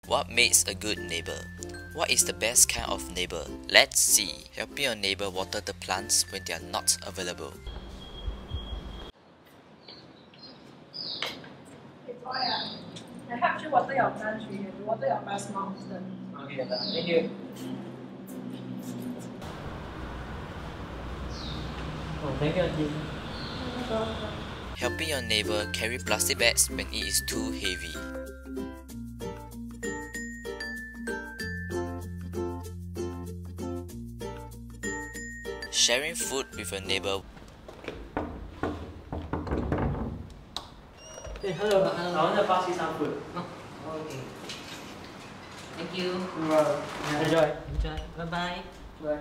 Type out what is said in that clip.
What makes a good neighbor? What is the best kind of neighbor? Let's see. Helping your neighbor water the plants when they are not available. Victoria, I help you water your plants. You have to water your plants more often. Okay, thank you. Oh, thank you, Auntie. Helping your neighbor carry plastic bags when it is too heavy. Sharing food with your neighbor. Hey, hello. Hello. I want to pass you some food. Oh, okay. Thank you. Enjoy. Enjoy. Bye bye. Bye.